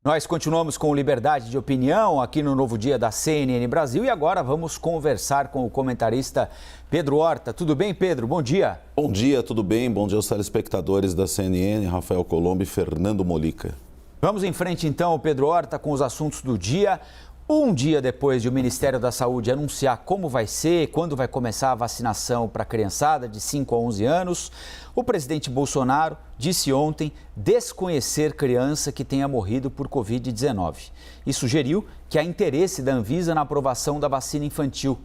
Nós continuamos com liberdade de opinião aqui no Novo Dia da CNN Brasil e agora vamos conversar com o comentarista Pedro Horta. Tudo bem, Pedro? Bom dia. Bom dia, tudo bem? Bom dia aos telespectadores da CNN, Rafael Colombo e Fernando Molica. Vamos em frente então, Pedro Horta, com os assuntos do dia. Um dia depois de o Ministério da Saúde anunciar como vai ser, quando vai começar a vacinação para a criançada de 5 a 11 anos, o presidente Bolsonaro disse ontem desconhecer criança que tenha morrido por Covid-19 e sugeriu que há interesse da Anvisa na aprovação da vacina infantil.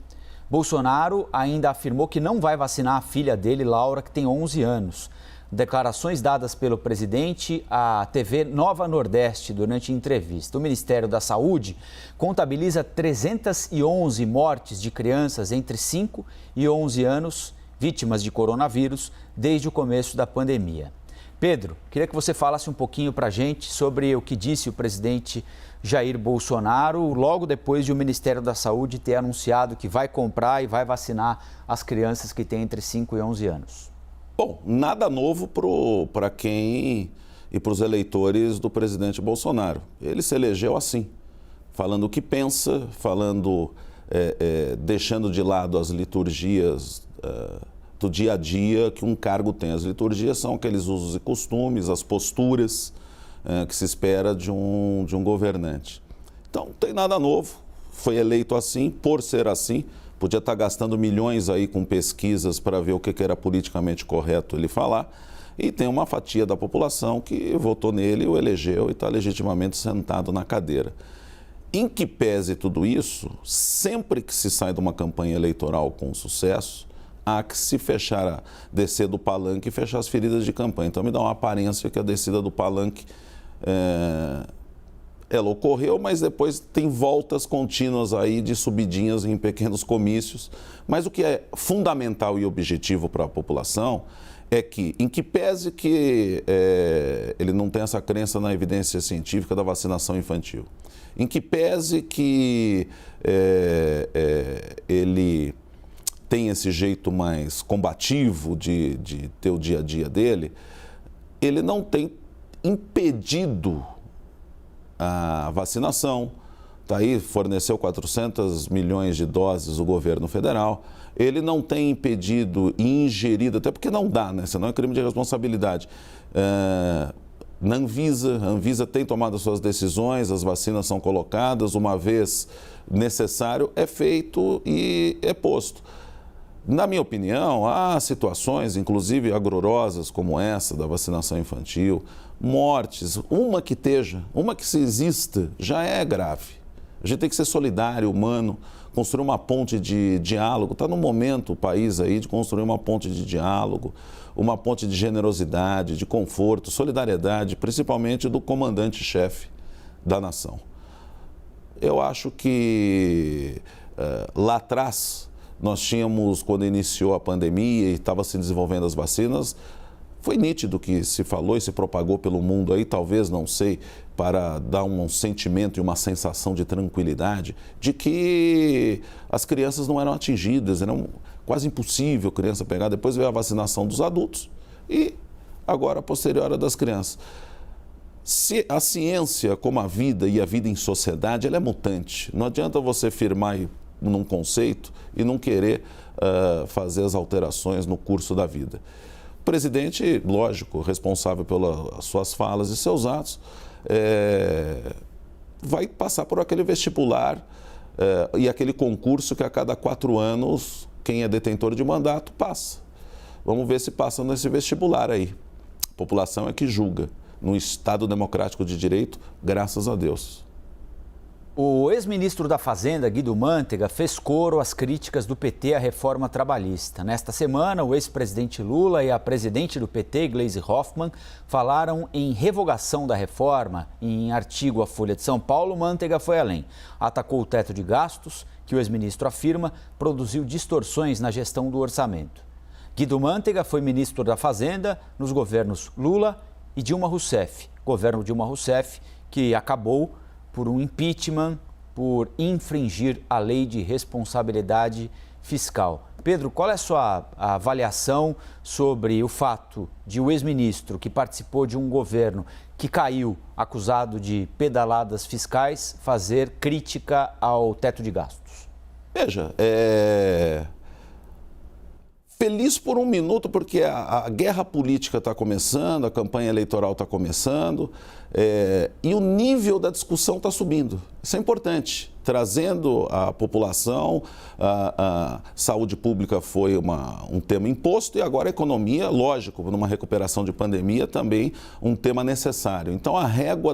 Bolsonaro ainda afirmou que não vai vacinar a filha dele, Laura, que tem 11 anos. Declarações dadas pelo presidente à TV Nova Nordeste durante entrevista. O Ministério da Saúde contabiliza 311 mortes de crianças entre 5 e 11 anos vítimas de coronavírus desde o começo da pandemia. Pedro, queria que você falasse um pouquinho para a gente sobre o que disse o presidente Jair Bolsonaro logo depois de o Ministério da Saúde ter anunciado que vai comprar e vai vacinar as crianças que têm entre 5 e 11 anos. Bom, nada novo para quem e para os eleitores do presidente Bolsonaro. Ele se elegeu assim, falando o que pensa, deixando de lado as liturgias do dia a dia que um cargo tem. As liturgias são aqueles usos e costumes, as posturas que se espera de um governante. Então, não tem nada novo, foi eleito assim, por ser assim. Podia estar gastando milhões aí com pesquisas para ver o que era politicamente correto ele falar. E tem uma fatia da população que votou nele, o elegeu e está legitimamente sentado na cadeira. Em que pese tudo isso, sempre que se sai de uma campanha eleitoral com sucesso, há que se fechar, descer do palanque e fechar as feridas de campanha. Então me dá uma aparência que a descida do palanque ela ocorreu, mas depois tem voltas contínuas aí de subidinhas em pequenos comícios. Mas o que é fundamental e objetivo para a população é que, em que pese que ele não tem essa crença na evidência científica da vacinação infantil, em que pese que ele tem esse jeito mais combativo de ter o dia a dia dele, ele não tem impedido a vacinação. Está aí, forneceu 400 milhões de doses o governo federal. Ele não tem impedido e ingerido, até porque não dá, né? Senão é crime de responsabilidade. Na Anvisa, a Anvisa tem tomado as suas decisões, as vacinas são colocadas, uma vez necessário, é feito e é posto. Na minha opinião, há situações, inclusive agrorosas como essa da vacinação infantil, mortes, uma que se exista, já é grave. A gente tem que ser solidário, humano, construir uma ponte de diálogo. Está no momento o país aí de construir uma ponte de diálogo, uma ponte de generosidade, de conforto, solidariedade, principalmente do comandante-chefe da nação. Eu acho que lá atrás nós tínhamos, quando iniciou a pandemia e estava se desenvolvendo as vacinas, foi nítido que se falou e se propagou pelo mundo aí, talvez, não sei, para dar um sentimento e uma sensação de tranquilidade, de que as crianças não eram atingidas, era quase impossível a criança pegar. Depois veio a vacinação dos adultos e agora a posterior das crianças. Se a ciência, como a vida e a vida em sociedade, ela é mutante. Não adianta você firmar num conceito e não querer fazer as alterações no curso da vida. O presidente, lógico, responsável pelas suas falas e seus atos, vai passar por aquele vestibular e aquele concurso que a cada 4 anos quem é detentor de mandato passa. Vamos ver se passa nesse vestibular aí. A população é que julga. Num Estado democrático de direito, graças a Deus. O ex-ministro da Fazenda, Guido Mantega, fez coro às críticas do PT à reforma trabalhista. Nesta semana, o ex-presidente Lula e a presidente do PT, Gleisi Hoffmann, falaram em revogação da reforma. Em artigo à Folha de São Paulo, Mantega foi além. Atacou o teto de gastos, que o ex-ministro afirma produziu distorções na gestão do orçamento. Guido Mantega foi ministro da Fazenda nos governos Lula e Dilma Rousseff. Governo Dilma Rousseff, que acabou por um impeachment, por infringir a lei de responsabilidade fiscal. Pedro, qual é a sua avaliação sobre o fato de o ex-ministro que participou de um governo que caiu acusado de pedaladas fiscais fazer crítica ao teto de gastos? Veja, feliz por um minuto porque a guerra política está começando, a campanha eleitoral está começando e o nível da discussão está subindo. Isso é importante, trazendo a população, a saúde pública foi um tema imposto e agora a economia, lógico, numa recuperação de pandemia também um tema necessário. Então a régua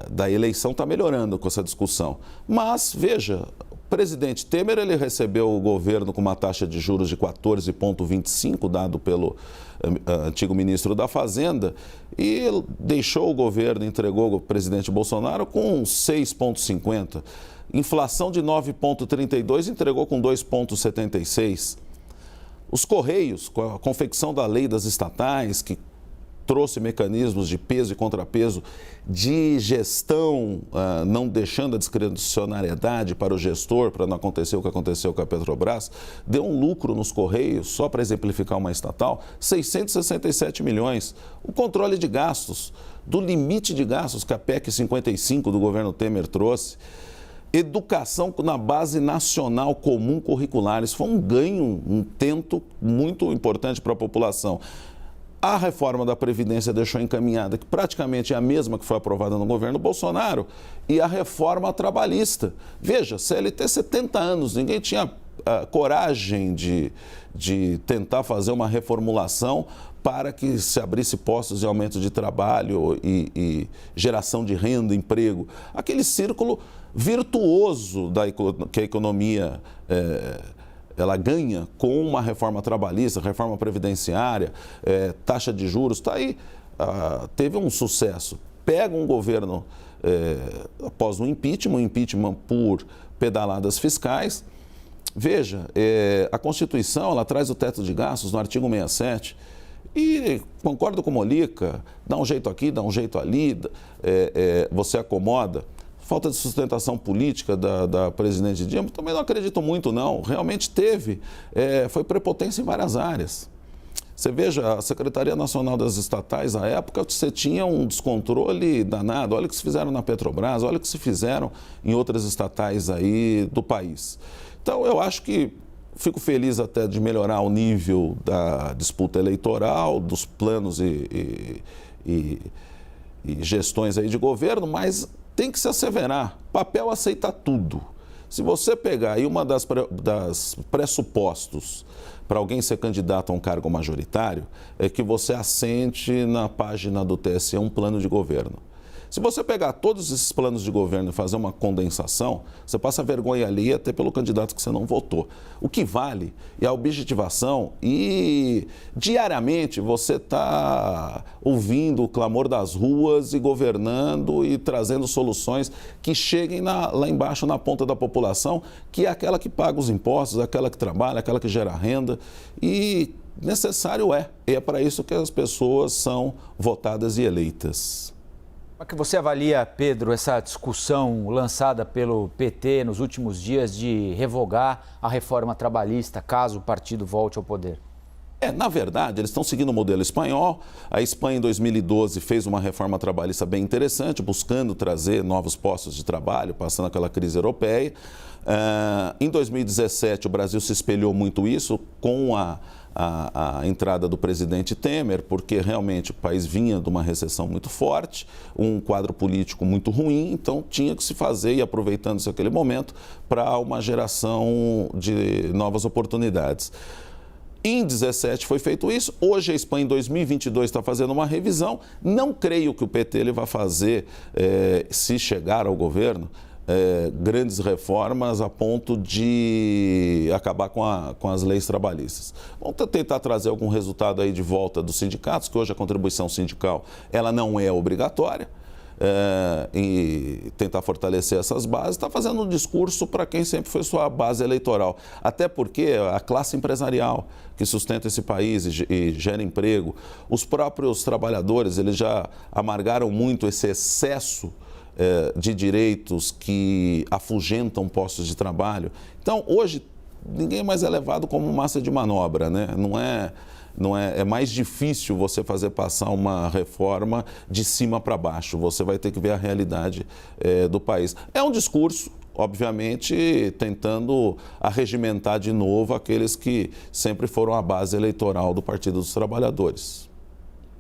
da eleição está melhorando com essa discussão. Mas, veja, o presidente Temer ele recebeu o governo com uma taxa de juros de 14,25, dado pelo antigo ministro da Fazenda, e deixou o governo, entregou o presidente Bolsonaro com 6,50. Inflação de 9,32, entregou com 2,76. Os Correios, com a confecção da lei das estatais, que trouxe mecanismos de peso e contrapeso de gestão, não deixando a discricionariedade para o gestor, para não acontecer o que aconteceu com a Petrobras, deu um lucro nos Correios, só para exemplificar uma estatal, 667 milhões. O controle de gastos, do limite de gastos que a PEC 55 do governo Temer trouxe, educação na base nacional comum curricular, isso foi um ganho, um tento muito importante para a população. A reforma da Previdência deixou encaminhada, que praticamente é a mesma que foi aprovada no governo Bolsonaro, e a reforma trabalhista. Veja, CLT 70 anos, ninguém tinha coragem de tentar fazer uma reformulação para que se abrisse postos de aumento de trabalho e geração de renda, emprego. Aquele círculo virtuoso que a economia ela ganha com uma reforma trabalhista, reforma previdenciária, taxa de juros, está aí, teve um sucesso. Pega um governo após um impeachment por pedaladas fiscais. Veja, a Constituição ela traz o teto de gastos no artigo 67 e concordo com o Molica, dá um jeito aqui, dá um jeito ali, você acomoda. Falta de sustentação política da presidente Dilma, também não acredito muito, não. Realmente teve, foi prepotência em várias áreas. Você veja, a Secretaria Nacional das Estatais, à época, você tinha um descontrole danado. Olha o que se fizeram na Petrobras, olha o que se fizeram em outras estatais aí do país. Então, eu acho que fico feliz até de melhorar o nível da disputa eleitoral, dos planos e gestões aí de governo, mas tem que se asseverar. Papel aceita tudo. Se você pegar aí uma das pressupostos para alguém ser candidato a um cargo majoritário, é que você assente na página do TSE um plano de governo. Se você pegar todos esses planos de governo e fazer uma condensação, você passa vergonha alheia até pelo candidato que você não votou. O que vale é a objetivação e diariamente você está ouvindo o clamor das ruas e governando e trazendo soluções que cheguem lá embaixo na ponta da população, que é aquela que paga os impostos, aquela que trabalha, aquela que gera renda e necessário é para isso que as pessoas são votadas e eleitas. Como é que você avalia, Pedro, essa discussão lançada pelo PT nos últimos dias de revogar a reforma trabalhista, caso o partido volte ao poder? Na verdade, eles estão seguindo o modelo espanhol. A Espanha, em 2012, fez uma reforma trabalhista bem interessante, buscando trazer novos postos de trabalho, passando aquela crise europeia. Em 2017, o Brasil se espelhou muito isso com a entrada do presidente Temer, porque realmente o país vinha de uma recessão muito forte, um quadro político muito ruim, então tinha que se fazer, e aproveitando-se aquele momento, para uma geração de novas oportunidades. Em 2017 foi feito isso, hoje a Espanha em 2022 está fazendo uma revisão, não creio que o PT ele vai fazer, se chegar ao governo, grandes reformas a ponto de acabar com as leis trabalhistas. Vamos tentar trazer algum resultado aí de volta dos sindicatos, que hoje a contribuição sindical ela não é obrigatória, e tentar fortalecer essas bases, está fazendo um discurso para quem sempre foi sua base eleitoral. Até porque a classe empresarial que sustenta esse país e gera emprego, os próprios trabalhadores, eles já amargaram muito esse excesso de direitos que afugentam postos de trabalho. Então, hoje, ninguém mais é levado como massa de manobra, né? É mais difícil você fazer passar uma reforma de cima para baixo. Você vai ter que ver a realidade do país. É um discurso, obviamente, tentando arregimentar de novo aqueles que sempre foram a base eleitoral do Partido dos Trabalhadores.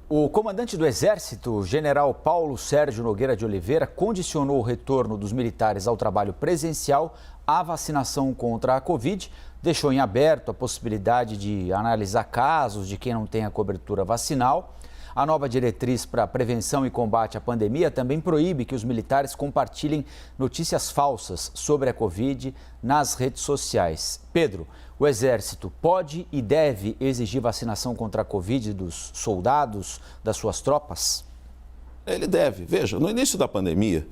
O comandante do Exército, general Paulo Sérgio Nogueira de Oliveira, condicionou o retorno dos militares ao trabalho presencial à vacinação contra a Covid, deixou em aberto a possibilidade de analisar casos de quem não tem a cobertura vacinal. A nova diretriz para prevenção e combate à pandemia também proíbe que os militares compartilhem notícias falsas sobre a Covid nas redes sociais. Pedro, o Exército pode e deve exigir vacinação contra a Covid dos soldados, das suas tropas? Ele deve. Veja, no início da pandemia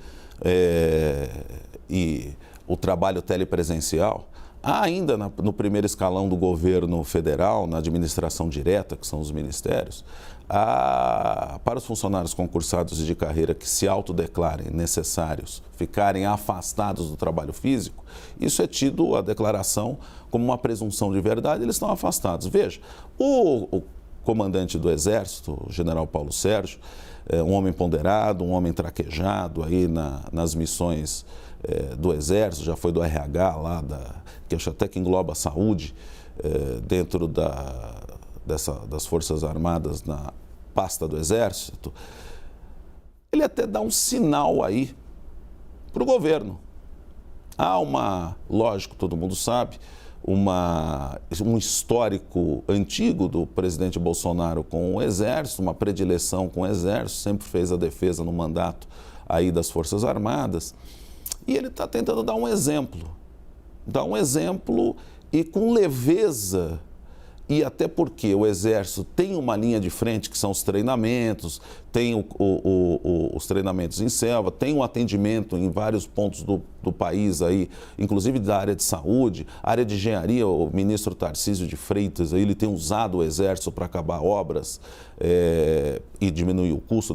e o trabalho telepresencial, há ainda no primeiro escalão do governo federal, na administração direta, que são os ministérios, para os funcionários concursados de carreira que se autodeclarem necessários ficarem afastados do trabalho físico, isso é tido a declaração como uma presunção de verdade, eles estão afastados. Veja, o comandante do Exército, o general Paulo Sérgio, é um homem ponderado, um homem traquejado aí nas missões do Exército, já foi do RH lá, que acho até que engloba a saúde, dentro das Forças Armadas na pasta do Exército. Ele até dá um sinal aí para o governo. Há lógico, todo mundo sabe, um histórico antigo do presidente Bolsonaro com o Exército, uma predileção com o Exército, sempre fez a defesa no mandato aí das Forças Armadas. E ele está tentando dar um exemplo e com leveza, e até porque o Exército tem uma linha de frente que são os treinamentos, tem os treinamentos em selva, tem um atendimento em vários pontos do país aí, inclusive da área de saúde, área de engenharia. O ministro Tarcísio de Freitas, aí, ele tem usado o Exército para acabar obras e diminuir o custo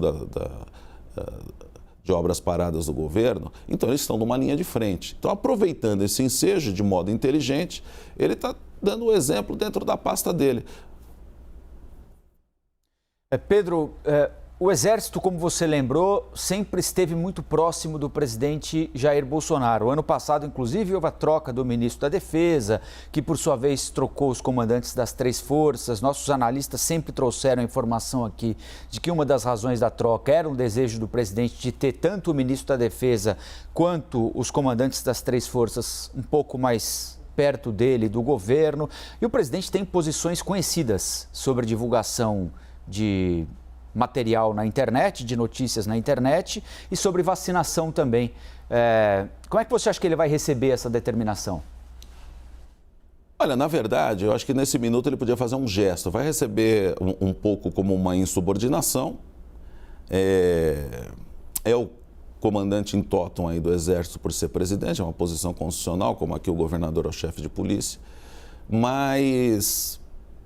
de obras paradas do governo. Então, eles estão numa linha de frente. Então, aproveitando esse ensejo de modo inteligente, ele está dando o exemplo dentro da pasta dele. Pedro, o Exército, como você lembrou, sempre esteve muito próximo do presidente Jair Bolsonaro. Ano passado, inclusive, houve a troca do ministro da Defesa, que, por sua vez, trocou os comandantes das 3 forças. Nossos analistas sempre trouxeram a informação aqui de que uma das razões da troca era um desejo do presidente de ter tanto o ministro da Defesa quanto os comandantes das 3 forças um pouco mais perto dele, do governo. E o presidente tem posições conhecidas sobre divulgação de material na internet, de notícias na internet e sobre vacinação também. Como é que você acha que ele vai receber essa determinação? Olha, na verdade, eu acho que nesse minuto ele podia fazer um gesto. Vai receber um pouco como uma insubordinação. É o comandante in totum aí do Exército por ser presidente, é uma posição constitucional, como aqui o governador é o chefe de polícia. Mas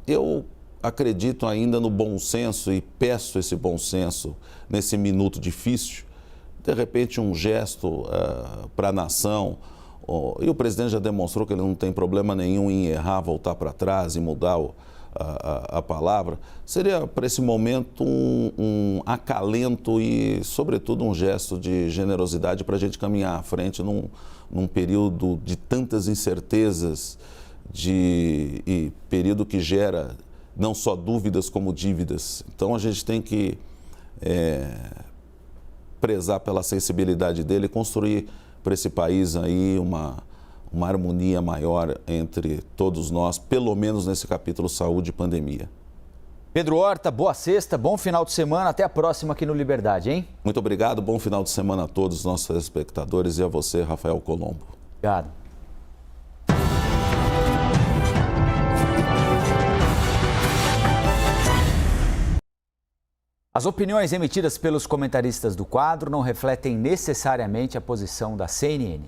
eu acredito ainda no bom senso e peço esse bom senso nesse minuto difícil. De repente, um gesto para a nação. E o presidente já demonstrou que ele não tem problema nenhum em errar, voltar para trás e mudar a palavra. Seria, para esse momento, um acalento e, sobretudo, um gesto de generosidade para a gente caminhar à frente num período de tantas incertezas, e período que gera não só dúvidas como dívidas. Então, a gente tem que prezar pela sensibilidade dele e construir para esse país aí uma harmonia maior entre todos nós, pelo menos nesse capítulo saúde e pandemia. Pedro Horta, boa sexta, bom final de semana, até a próxima aqui no Liberdade, hein? Muito obrigado, bom final de semana a todos os nossos telespectadores e a você, Rafael Colombo. Obrigado. As opiniões emitidas pelos comentaristas do quadro não refletem necessariamente a posição da CNN.